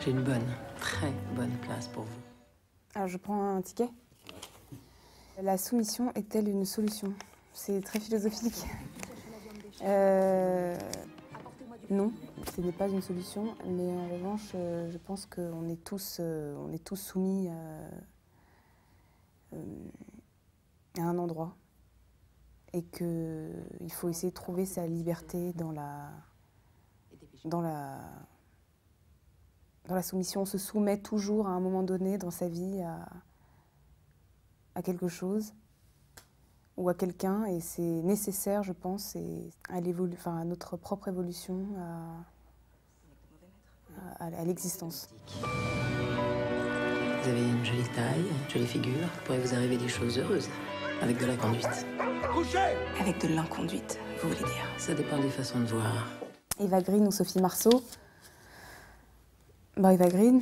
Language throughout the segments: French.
J'ai une bonne, très bonne place pour vous. Alors je prends un ticket. La soumission est-elle une solution? C'est très philosophique. Non, ce n'est pas une solution, mais en revanche, je pense qu'on est tous soumis à un endroit et qu'il faut essayer de trouver sa liberté dans la soumission. On se soumet toujours à un moment donné dans sa vie à quelque chose ou à quelqu'un, et c'est nécessaire, je pense, à notre propre évolution, à l'existence. Vous avez une jolie taille, une jolie figure. Il pourrait vous arriver des choses heureuses avec de la conduite. Avec de l'inconduite, vous voulez dire? Ça dépend des façons de voir. Eva Green ou Sophie Marceau. Eva Green,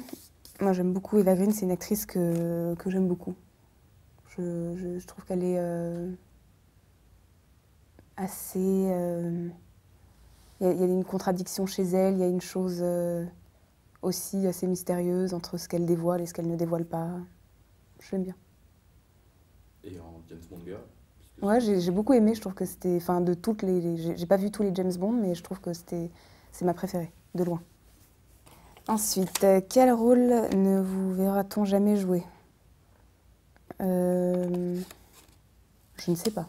moi j'aime beaucoup Eva Green, c'est une actrice que j'aime beaucoup. Je trouve qu'elle est assez... Il y a une contradiction chez elle, il y a une chose aussi assez mystérieuse entre ce qu'elle dévoile et ce qu'elle ne dévoile pas. Je l'aime bien. Et en James Bond Girl? Ouais, j'ai beaucoup aimé, je trouve que c'était... Enfin, de toutes les... J'ai pas vu tous les James Bond, mais je trouve que c'est ma préférée, de loin. Ensuite, quel rôle ne vous verra-t-on jamais jouer? Je ne sais pas.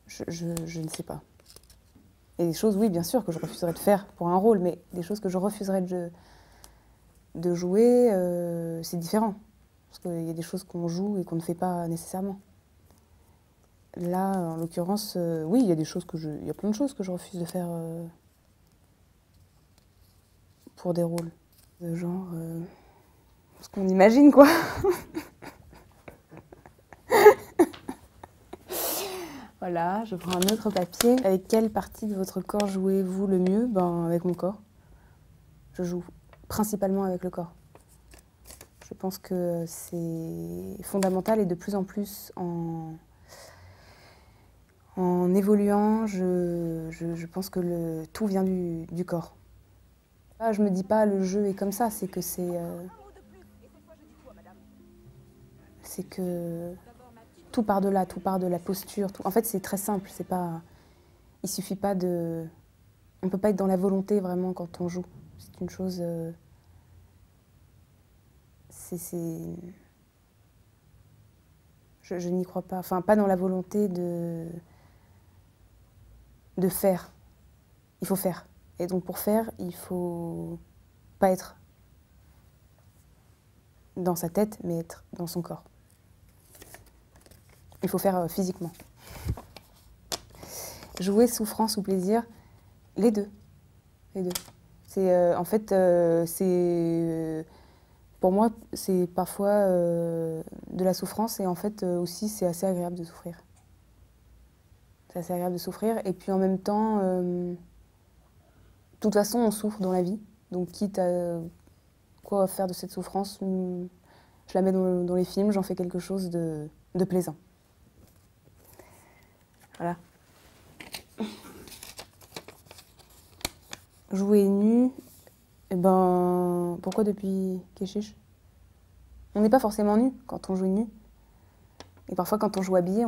Je ne sais pas. Il y a des choses, oui, bien sûr, que je refuserais de faire pour un rôle, mais des choses que je refuserais de jouer, c'est différent. Parce qu'il y a des choses qu'on joue et qu'on ne fait pas nécessairement. Là, en l'occurrence, oui, il y a il y a plein de choses que je refuse de faire pour des rôles. De genre, ce qu'on imagine, quoi. Voilà, je prends un autre papier. Avec quelle partie de votre corps jouez-vous le mieux? Avec mon corps. Je joue principalement avec le corps. Je pense que c'est fondamental, et de plus en plus en évoluant, je pense que tout vient du corps. Je me dis pas le jeu est comme ça, c'est que tout part de là, tout part de la posture. En fait, c'est très simple. Il suffit pas de... On peut pas être dans la volonté vraiment quand on joue. C'est une chose... Je n'y crois pas. Enfin, pas dans la volonté de faire. Il faut faire. Et donc pour faire, il faut pas être dans sa tête, mais être dans son corps. Il faut faire physiquement. Jouer souffrance ou plaisir, les deux. Les deux. En fait, pour moi, c'est parfois de la souffrance, et en fait aussi c'est assez agréable de souffrir. C'est assez agréable de souffrir, et puis en même temps, de toute façon on souffre dans la vie, donc quitte à quoi faire de cette souffrance, je la mets dans les films, j'en fais quelque chose de plaisant. Voilà. Jouer nu, pourquoi depuis Keshish? On n'est pas forcément nu quand on joue nu. Et parfois quand on joue habillé,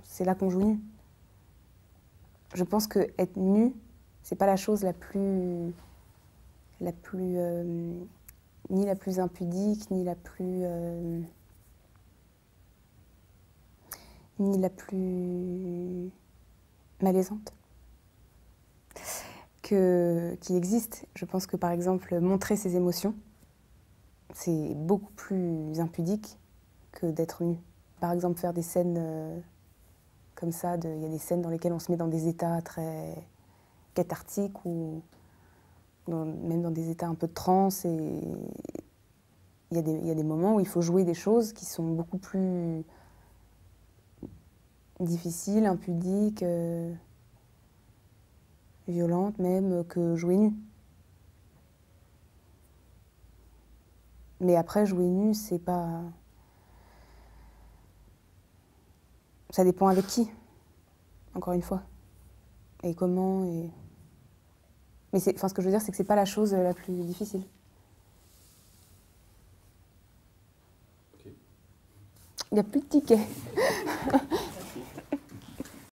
c'est là qu'on joue nu. Je pense que être nu, c'est pas la chose ni la plus impudique, ni la plus malaisante qui existe. Je pense que par exemple, montrer ses émotions, c'est beaucoup plus impudique que d'être nu. Par exemple, faire des scènes comme ça, il y a des scènes dans lesquelles on se met dans des états très cathartiques, ou même dans des états un peu de transe, et il y a des moments où il faut jouer des choses qui sont beaucoup plus difficiles, impudiques, violentes même, que jouer nu. Mais après, jouer nu, c'est pas... Ça dépend avec qui, encore une fois. Et comment, et... Mais ce que je veux dire, c'est que c'est pas la chose la plus difficile. Ok. Il n'y a plus de tickets.